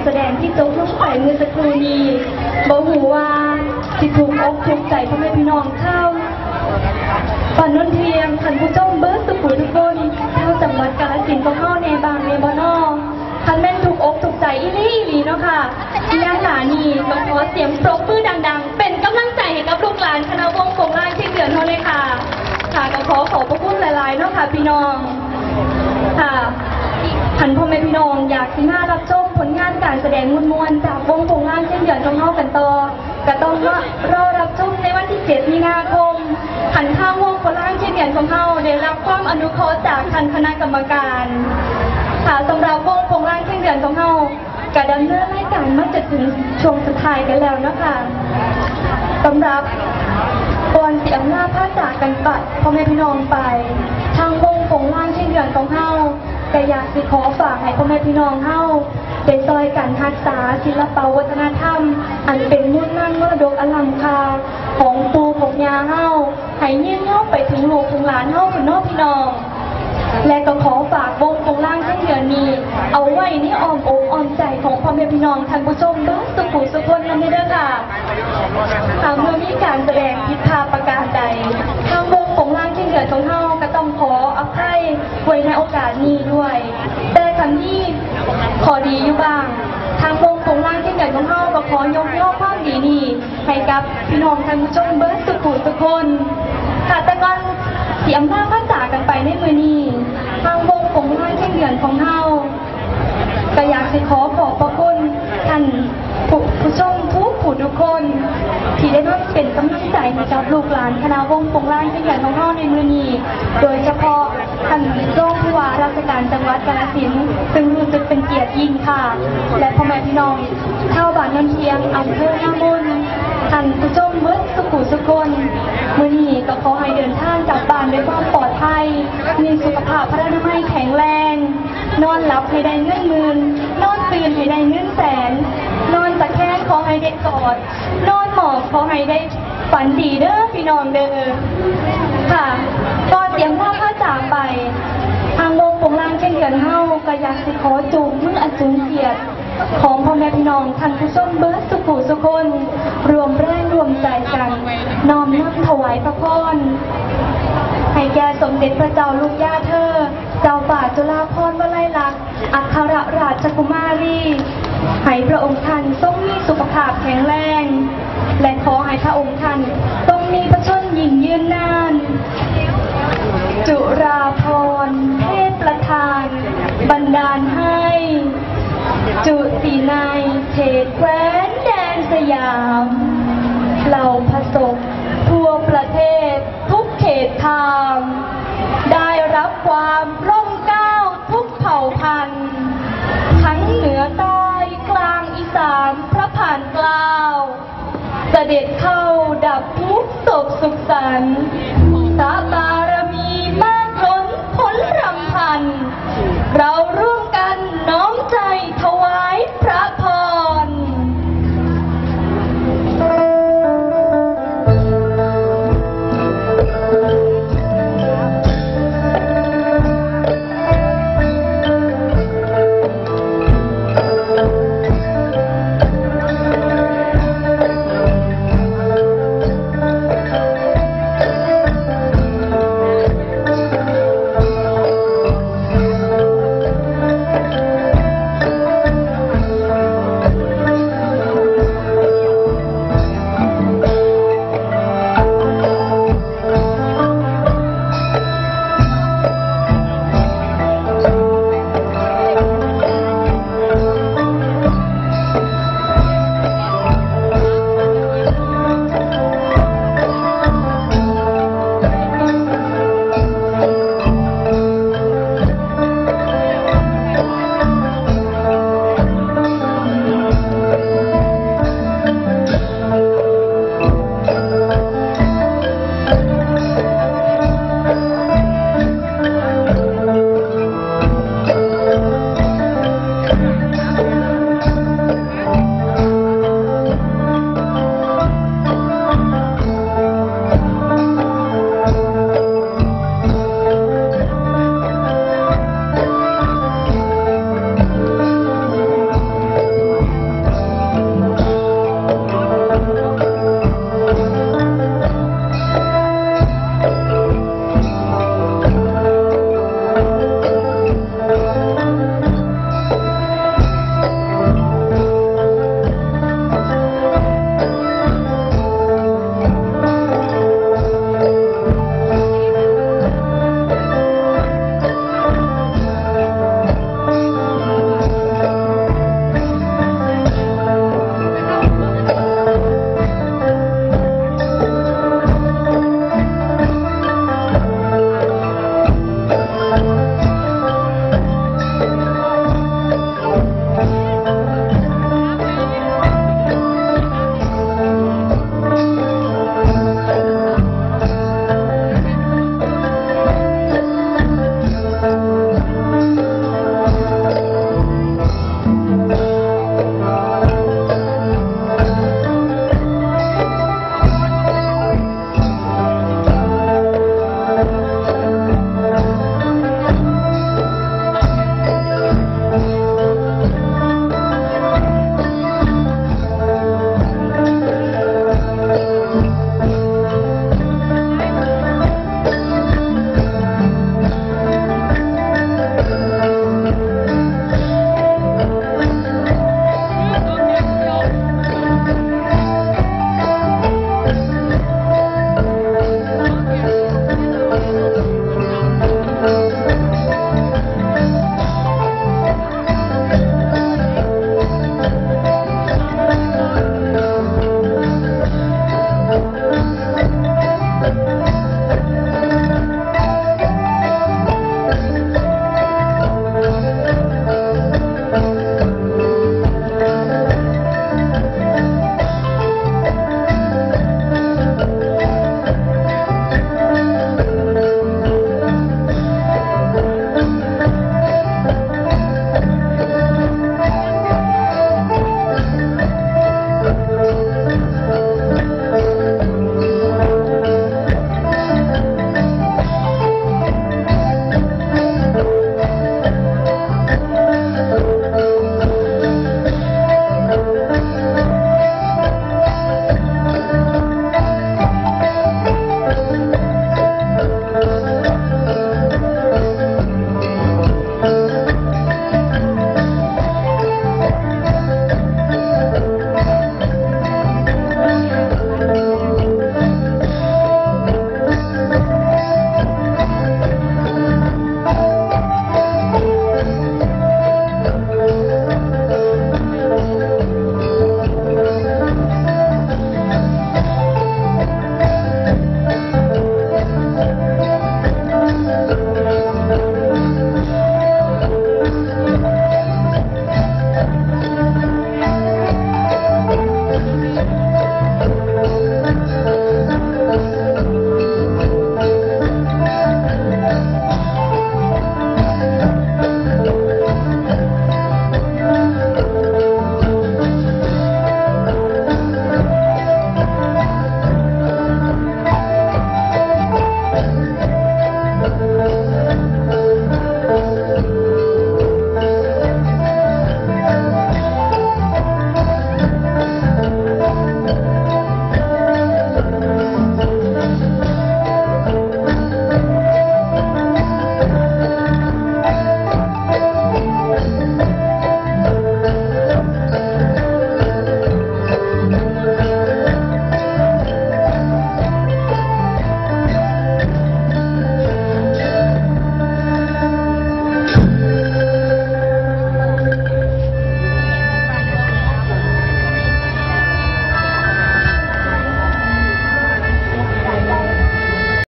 แสดงที่จบลงไปเมื่อสักครู่นี้บอกหูว่าที่ถูกอกถูกใจพ่อแม่พี่น้องเท่าปานนนเทียมท่านผู้ชมเบิร์ดสุขุทุกคนเท่าจังหวัดกาฬสินธุ์ก็เข้าในบางในบ่อนอท่านแม่นถูกอกถูกใจอีลี่เนาะค่ะย่างหลานีต้องขอเสียงปรบมือดังๆเป็นกำลังใจให้กับลูกหลานคณะวงโปงลางที่เดือนเท่าเลยค่ะค่ะก็ขอบพระคุณหลายๆเนาะค่ะพี่น้องค่ะท่านพ่อแม่พี่น้องอยากสิมารับชมผลงานการแสดงมวลๆจากวงโปงลางเช่นเดือนเข้ากันต่อก็ต้องรอรับชมในวันที่7 มีนาคมหันข้างวงโปงลางเช่นเดือนของเฮาได้รับความอนุเคราะห์จากท่านคณะกรรมการค่ะสำหรับวงโปงลางเช่นเดือนของเฮากระดำเนินรายการมาจนถึงช่วงสุดท้ายกันแล้วนะคะสำหรับก่อนที่อำนาจพาจากกันปัดพ่อแม่พี่น้องไปทางวงโปงลางเช่นเดือนของเฮาแต่อยากสิขอฝากให้พ่อแม่พี่น้องเฮาได้ซอยกันรักษาศิลปวัฒนธรรมอันเป็นมุ่นมั่นมรดกอลังการของปู่ของย่าเฮาให้ยืนยาวไปถึงลูกถึงหลานเฮาคุณน้องพี่น้องและก็ขอฝากวงโปงลางเช่นเดือนนี้เอาไว้ในอ้อมอกอ้อมใจของพ่อแม่พี่น้องท่านผู้ชมเด้อสุขุสุขคนนั้นเด้อค่ะหากเมื่อมีการแสดงผิดพลาดประการใดทางวงโปงลางเช่นเดือนของเฮาก็ต้องขออภัยไว้ในโอกาสนี้ด้วยแต่คำนี้ขอดีอยู่บ้างทางวงโปงลางเช่นเดือนของเฮาก็ขอยกย่อความดีนี้ให้กับพี่น้องท่านผู้ชมเบิร์ดสุขุสุขคนค่ะแต่ก่อนที่อำนาจมาจากกันไปในมือนี้ทางวงโปงลางเช่นเดือนของเฮาก็อยากจะขอบพระคุณท่านผู้ชมทุกคนที่ได้มาเป็นกำลังใจให้กับลูกหลานคณะวงโปงลางเช่นเดือนของเฮาในมือนี้โดยเฉพาะท่านรองผู้ว่าราชการจังหวัดกาฬสินธุ์ซึ่งรู้สึกเป็นเกียรติยิ่งค่ะและพ่อแม่พี่น้องชาวบ้านนนเทียงอำเภอหน้ามนท่านผู้ชมเบิร์ดสุขุสุขคนมื้อนี้ก็ขอให้เดินทางกลับบ้านด้วยความปลอดภัยมีสุขภาพพระนามัยแข็งแรงนอนหลับให้ได้เงินหมื่นนอนตื่นให้ได้เงินแสนนอนตะแคงขอให้ได้กอดนอนหมอบขอให้ได้ฝันดีเด้อพี่น้องเด้อค่ะก็เตรียมผ้าจากไปทางวงโปงลางเช่นเดือนเฮาก็อยากสิขอจูงมืออันสูงเกียรติของพ่อแม่พี่น้องท่านผู้ชมเบิร์ดสุขุสุขคนรวมแรงรวมใจกันน้อมนำถวายพระพรให้แก่สมเด็จพระเจ้าลูกย่าเธอเจ้าป่าจุฬาภรณ์วลัยลักษณ์อัครราชกุมารีให้พระองค์ท่านทรงมีสุขภาพแข็งแรงและขอให้พระองค์ท่านทรงมีพระชนยิ่งยืนนานจุฬาภรณ์เทพประธานบันดาลให้จุติในเขตแคว้นแดนสยามเหล่าพระสงฆ์ทั่วประเทศทุกเขตทางได้รับความร่มเกล้าทุกเผ่าพันธุ์ทั้งเหนือใต้กลางอีสานพระผ่านกล้าวเสด็จเข้าดับทุกโศกสุขสันต์